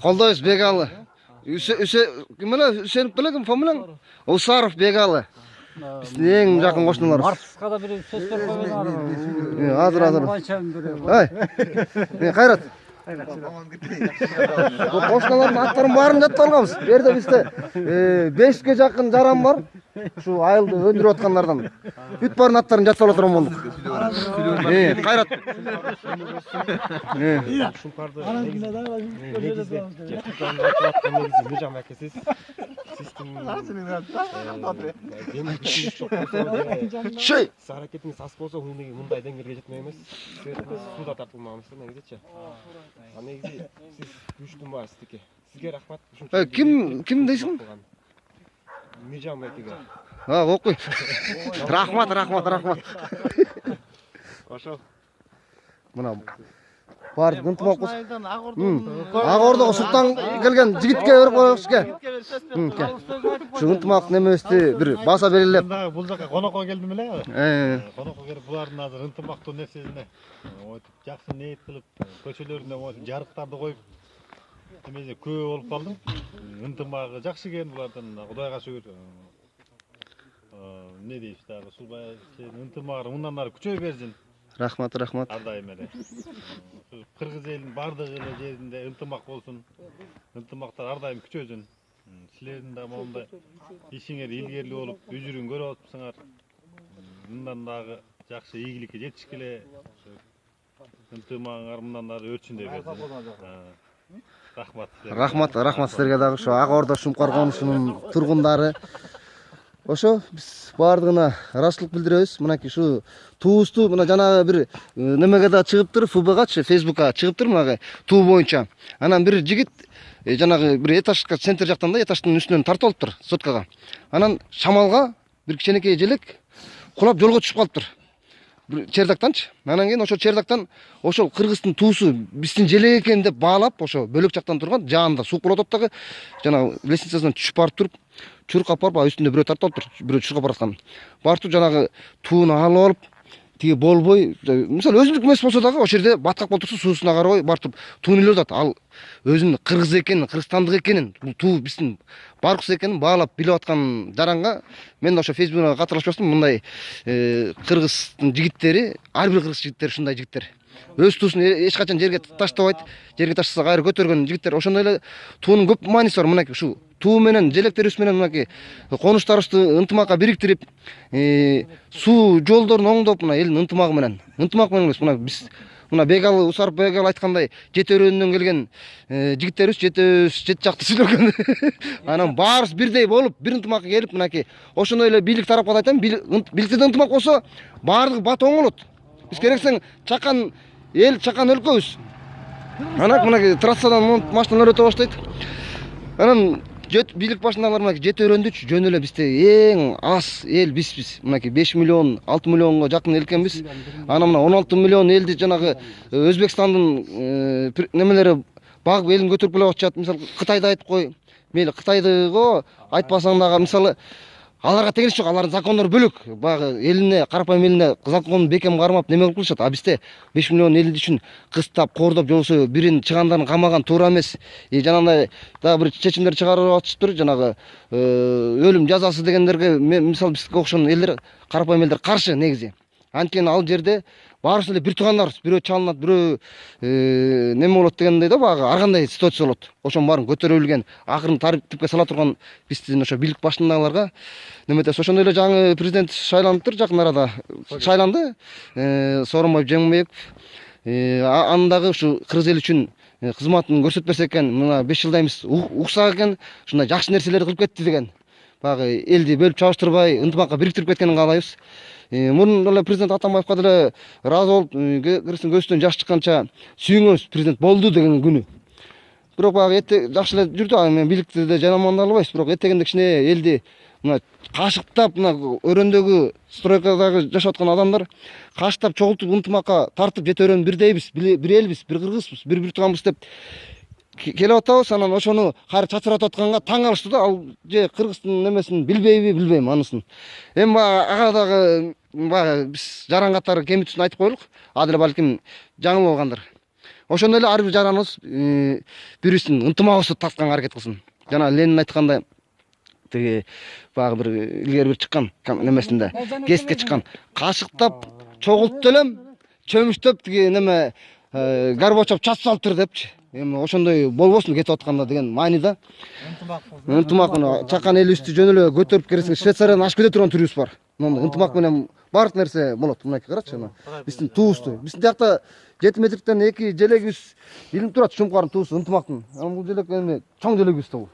Колдойбуз Бегалы. Ким эле Үсенов беле ким фамилияң? Усаров Бегалы. Биздин эң жакын кошуналарыбыз. Марсқа да бір сөз беріп қойған Азыр. Ай. Кайрат. Кошуналардын аттарын баарын жатып алганбыз. Бу жерде бизде 5ке жакын жаран бар. Şu айылды өндүрүп аткандардан. Бүт барын аттарын жатып ала турган болдук. Кайрат. Hareket as bolsa мындай деңгээлге жетмей эмес. Суда тартылмаган негизичи. Негизи сиз күчтүн бар сиздики. Сизге рахмат. Ким дейсиң? Миржан Мекеге. Окуй. Рахмат. Ошо. Мына бар ынтымак болсо. Ак Ордого султан келген жигитке берип коелучке. Şu ынтымак немебизди бир баса белгилеп. Бул жака конокко келдим эле. Конокко келип булардын азыр ынтымактуу нерсесине жакшы ниет кылып, көчөлөрүнө жарыктарды коюп эмеже күбө болуп калдым. Ынтымагы жакшы экен булардын, Кудайга шүгүр. Не дейсиз дагы, Сулбай ынтымагы мындан ары күчөй берсин. Рахмат. Ар дайым эле. Кыргыз элинин бардык эле жеринде ынтымак болсун. Ынтымактар ар дайым күчөсүн. Силердин да мондай ишиңер илгерилүү болуп, үзүрүн көрүп атыпсыңар. Мындан дагы жакшы ийгиликке жетишкиле. Ынтымагыңар мындан ары өрчүн деп берсин. Рахмат силерге дагы ошо Ак Ордо Шумкар конушунун тургундары. Ошо биз баардыгына ыраазычылык билдиребиз. Мынакей ушу туубузду мына жанагы бир немеге да чыгыптыр, ФБгачы, Фейсбукка чыгыптыр мынагы туу боюнча. Анан бир жигит жанагы бир этажга центр жактан да этаждын үстүнөн тартып алыптыр соткага. Анан шамалга бир киченекей желек кулап жолго түшүп калыптыр. Бир чердактанчы. Анан кийин ошо чердактан ошол кыргыздын туусу биздин желек экен деп баалап, ошо бөлөк жактан турган жанында суу болот дагы жанагы лестницадан түшүп барып туруп, чуркап барып үстүндө бирөө тартып алыптыр, бирөө чуркап бараткан. Бартып жанагы тууну алып алып, тиги болбой, мисалы өзүнүк эмес болсо дагы ошол жерде баткак болуп турса суусуна карабай бартып тууну илеп атат. Ал өзүнүн кыргыз экенин, кыргызстандык экенин, бул туу биздин баркус экенин баалап билип аткан жаранга мен ошо Фейсбукка катышып мындай кыргыздын жигиттери, ар бир кыргыз жигиттери ушундай жигиттер. Өз туусун эч качан жерге таштабайт. Жерге таштаса кайра көтөргөн жигиттер. Ошондой эле туунун көп мааниси бар. Мынакей ушу туу менен желектерибиз менен мынакей конуштарыбызды ынтымакка бириктирип, суу жолдорун оңдоп, мына элдин ынтымак менен эмес, мына биз мына Бегалы, Усаров Бегалы айткандай жети өрөөнүнөн келген жигиттерибиз жети жакты сүйлөгөн. Анан баарыбыз бирдей болуп, бир ынтымакка келип, мынакей ошондой эле бийлик тарапка да айтам, бийликте ынтымак болсо баардыгы бат оңолот. Биз керексең чакан эл, чакан өлкөбүз. Анан мынакей трассадан машиналар өтө баштайт. Анан бийлик башындагылар мынакей жети өрөөндүчү жөн эле бизде эң аз эл бизбиз. Мынакей 5 миллион, 6 миллионго жакын эл экенбиз. Анан мына 16 миллион элди жанагы Өзбекстандын немелери багып элин көтөрүп келе атышат. Мисалы Кытайды айтып кой. Мейли Кытайдыго айтпасаң дагы мисалы аларга тегериш жок, алардын закондору бөлөк. Багы элине, карапайым элине закон бекем кармап неме кылып кылышат. А бизде 5 миллион эл үчүн кыстап, кордоп, жолсо бирин чыгандарын камаган туура эмес. Жанагындай дагы бир чечимдер чыгарып атышыптыр. Жанагы өлүм жазасы дегендерге мисалы бизге окшогон элдер, карапайым элдер каршы негизи. Анткени ал жерде баарыбыз эле бир туугандарбыз. Бирөө чалынат, бирөө неме болот дегендей да багы ар кандай ситуация болот. Ошонун баарын көтөрө билген, акырын тартипке сала турган биздин ошо бийлик башындагыларга неметесиз. Ошондой эле жаңы президент шайланыптыр, жакын арада шайланды. Сооронбай Жээнбеков. Анын дагы ушу кыргыз эл үчүн кызматын көрсөтпөсө экен, мына 5 жылда эмес уксак экен, ушундай жакшы нерселерди кылып кетти деген. Багы элди бөлүп чабыштырбай, ынтымакка бириктирип кеткенин каалайбыз. Мурун эле президент Атамбаевка деле ыраазы болуп, кыргыздын көзүнөн жаш чыкканча сүйүңөбүз, президент болду деген күнү. Бирок багы жакшы эле жүрдү, мен бийликти да жамандалбайбыз, бирок этегенде кичине элди мына кашыктап, мына өрөөндөгү стройкадагы жашап аткан адамдар кашыктап чогултуп ынтымакка тартып жети өрөөнү бирдейбиз, бир элбиз, бир кыргызбыз, бир тууганбыз деп келип атабыз. Анан ошону кайра чачыратып атканга таң калышты да. Ал же кыргыздын немесин билбейби, билбейм анысын. Эми ага дагы биз жаран катары кемитүүсүн айтып коелук. Ал деле балким жаңыл болгондор. ошондой эле ар бир жараныбыз бири бирисин ынтымагыбызды тартканга аракет кылсын. Жана Ленин айткандай тиги баягы бир илгери бир чыккан немесинде кеске чыккан кашыктап чогултуп элем чөмүштөп тиги неме Горбачев час салып тур депчи. Эми ошондой болбосун кетип атканда деген маанида. Ынтымак чакан элибизди жөн эле көтөрүп келсең Швейцариядан ашып кете турган түрүбүз бар. Мындай ынтымак менен баардык нерсе болот. Мынакей карачы ана. Биздин туубузду. Биздин жакта 7 метрден 2 желегибиз илинип турат, шумкардын туубусу ынтымактын. Бул желек эми чоң желегибиз да бул.